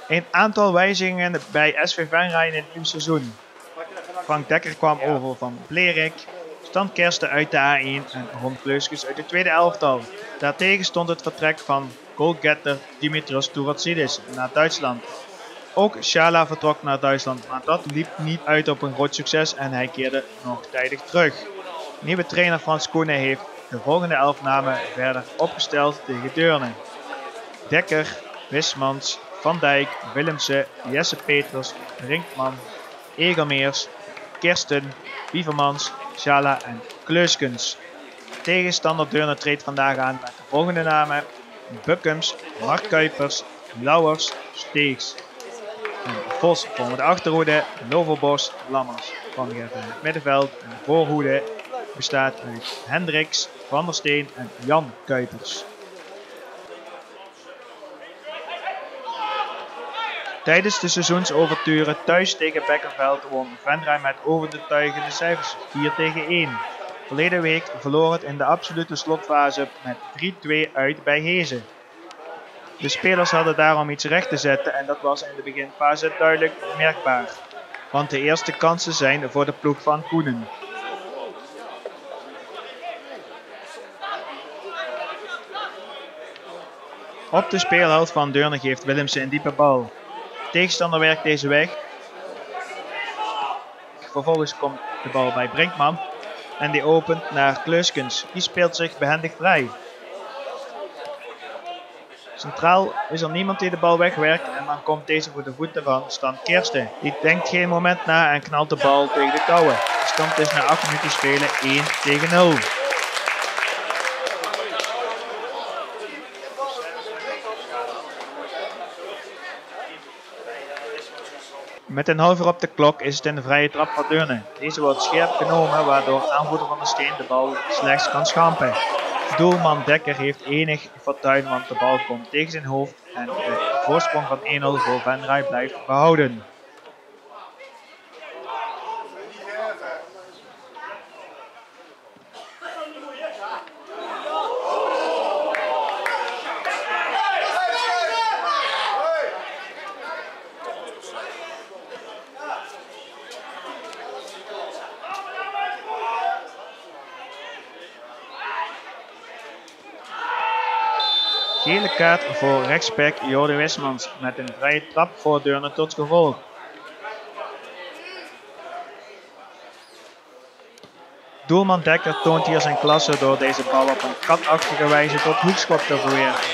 Een aantal wijzigingen bij SV Venray in het nieuwe seizoen. Frank Dekker kwam over van Blerik, Stan Kersten uit de A1 en Ron Kleuskens uit het tweede elftal. Daartegen stond het vertrek van goalgetter Dimitrios Turatsidis naar Duitsland. Ook Schala vertrok naar Duitsland, maar dat liep niet uit op een groot succes en hij keerde nog tijdig terug. Nieuwe trainer Frans Koenen heeft de volgende 11 namen verder opgesteld tegen Deurne. Dekker, Wismans, Van Dijk, Willemsen, Jesse Peters, Rinkman, Egermeers, Kirsten, Bievermans, Schala en Kleuskens. Tegenstander Deurne treedt vandaag aan met de volgende namen: Bukkums, Mark Kuipers, Lauwers, Steegs. En Vos vormen de achterhoede, Loverbos, Lammers. Van het middenveld en de voorhoede bestaat uit Hendricks, Van der Steen en Jan Kuipers. Tijdens de seizoensoverturen thuis tegen Bekkerveld won Venray met overtuigende cijfers 4-1. Verleden week verloor het in de absolute slotfase met 3-2 uit bij Hezen. De spelers hadden daarom iets recht te zetten en dat was in de beginfase duidelijk merkbaar. Want de eerste kansen zijn voor de ploeg van Koenen. Op de speelhelft van Deurne geeft Willemsen een diepe bal. Tegenstander werkt deze weg. Vervolgens komt de bal bij Brinkman en die opent naar Kleuskens. Die speelt zich behendig vrij. Centraal is er niemand die de bal wegwerkt en dan komt deze voor de voeten van Stan Kersten. Die denkt geen moment na en knalt de bal tegen de touwen. De stand is na 8 minuten spelen 1-0. Met een half uur op de klok is het in de vrije trap van Deurne. Deze wordt scherp genomen waardoor aanvoerder Van der Steen de bal slechts kan schampen. Doelman Dekker heeft enig fortuin, want de bal komt tegen zijn hoofd en de voorsprong van 1-0 voor Venray blijft behouden. Gele kaart voor rechtsback Jordi Wismans met een vrije trap voor Deurne tot gevolg. Doelman Dekker toont hier zijn klasse door deze bal op een katachtige wijze tot hoekschop te verwerken.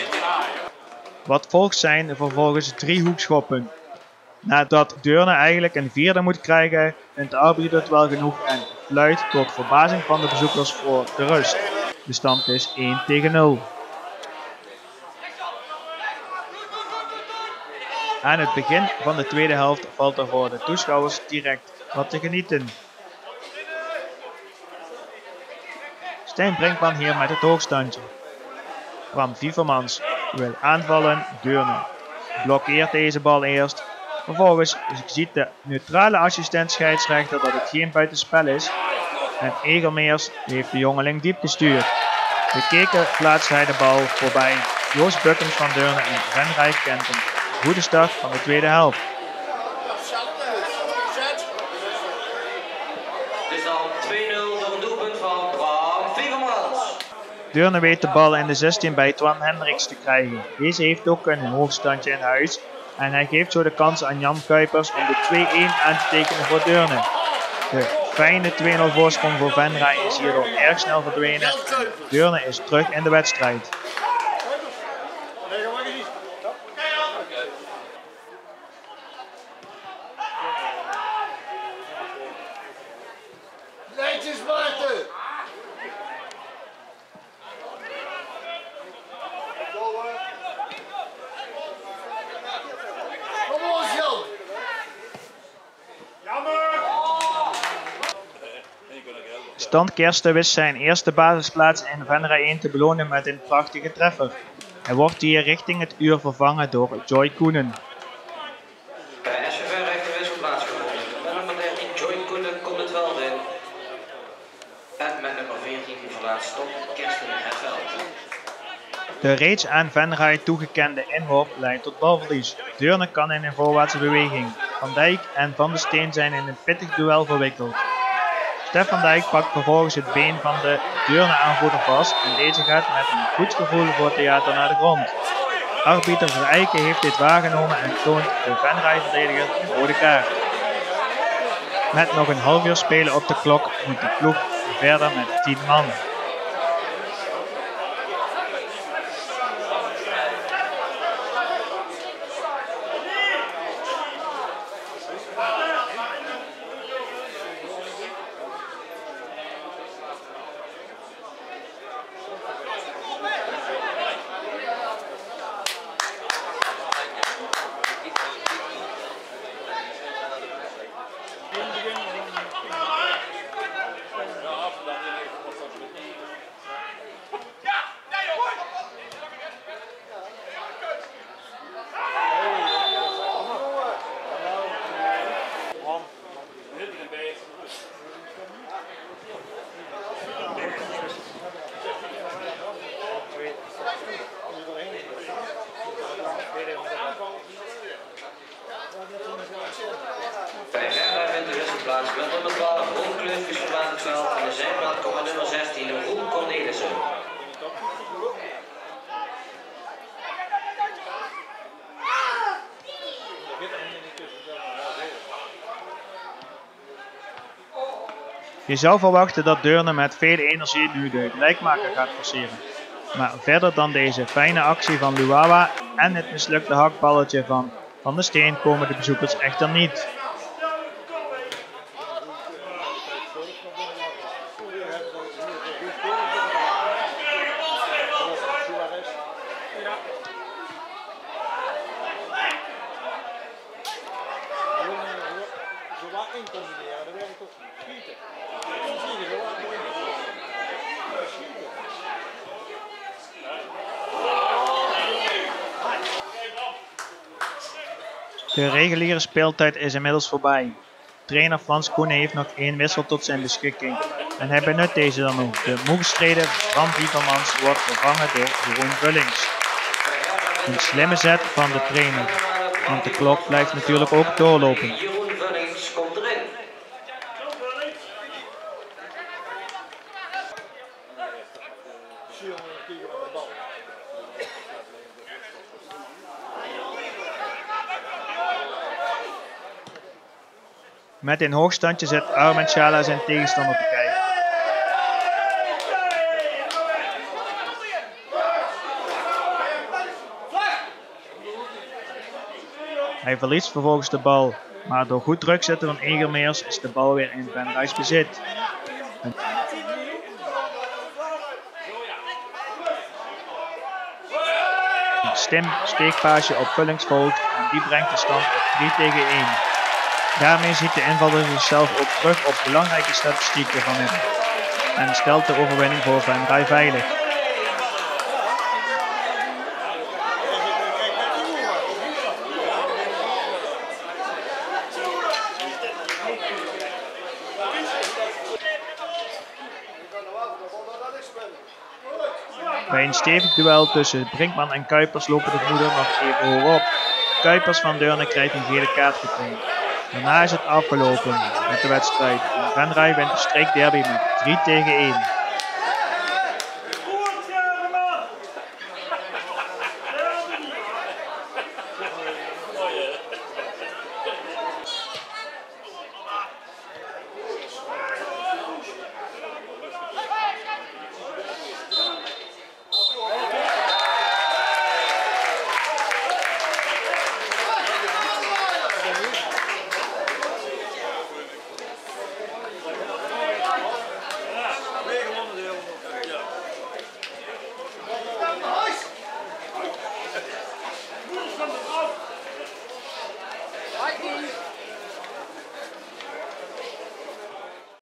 Wat volgt zijn vervolgens 3 hoekschoppen. Nadat Deurne eigenlijk een vierde moet krijgen, vindt de arbiter het wel genoeg en fluit tot verbazing van de bezoekers voor de rust. De stand is 1-0. Aan het begin van de tweede helft valt er voor de toeschouwers direct wat te genieten. Stijn Brinkman hier met het hoogstandje. Bram Vievermans wil aanvallen, Deurne blokkeert deze bal eerst. Vervolgens ziet de neutrale assistent scheidsrechter dat het geen buitenspel is. En Egermeers heeft de jongeling diep gestuurd. Bekeken plaatst hij de bal voorbij Joost Bukkens van Deurne en Venray kent een goede start van de tweede helft. Het is al 2-0 door een doelpunt van Bram Vievermans. Deurne weet de bal in de 16 bij Twan Hendricks te krijgen. Deze heeft ook een hoogstandje in huis. En hij geeft zo de kans aan Jan Kuipers om de 2-1 aan te tekenen voor Deurne. De fijne 2-0 voorsprong voor Venray is hierdoor erg snel verdwenen. Deurne is terug in de wedstrijd. Stan Kersten wist zijn eerste basisplaats in Venray 1 te belonen met een prachtige treffer. Hij wordt hier richting het uur vervangen door Joy Koenen. Bij SV Venray heeft de wissel plaatsgevonden. Met nummer 13 Joy Koenen komt het veld in. En met nummer 14 verlaat Stan Kersten het veld. De reeds aan Venray toegekende inworp leidt tot balverlies. Deurne kan in een voorwaartse beweging. Van Dijk en Van de Steen zijn in een pittig duel verwikkeld. Stef van Dijk pakt vervolgens het been van de Deurne aanvoerder vast en deze gaat met een goed gevoel voor theater naar de grond. Arbiter Verijken heeft dit waargenomen en toont de Venray-verdediger een rode kaart. Met nog een half uur spelen op de klok moet de ploeg verder met 10 man. Bij Venray vindt de wisselplaats. Met nummer 12 Ron Kleufkes verlaat het veld. En de zijkant komt met nummer 16 Roel Cornelissen. Je zou verwachten dat Deurne met veel energie nu de gelijkmaker gaat forceren. Maar verder dan deze fijne actie van Luwawa en het mislukte hakballetje van Van de Steen komen de bezoekers echter niet. De reguliere speeltijd is inmiddels voorbij. Trainer Frans Koenen heeft nog 1 wissel tot zijn beschikking en hij benut deze dan ook. De moe gestreden Bram Wievermans wordt vervangen door Jeroen Vullings. Een slimme zet van de trainer, want de klok blijft natuurlijk ook doorlopen. Jeroen Vullings komt erin. Met een hoogstandje zet Armen Chala zijn tegenstander te kijken. Hij verliest vervolgens de bal, maar door goed druk zetten van Egermeers is de bal weer in Venray's bezit. Een slim steekpaasje op Vullings volgt en die brengt de stand op 3-1. Daarmee ziet de invaller zichzelf ook terug op belangrijke statistieken van hem en stelt de overwinning voor Venray veilig. Bij een stevig duel tussen Brinkman en Kuipers lopen de broeders nog even hoog op. Kuipers van Deurne krijgt een gele kaart gekregen. Daarna is het afgelopen met de wedstrijd. Venray wint de streekderby met 3-1.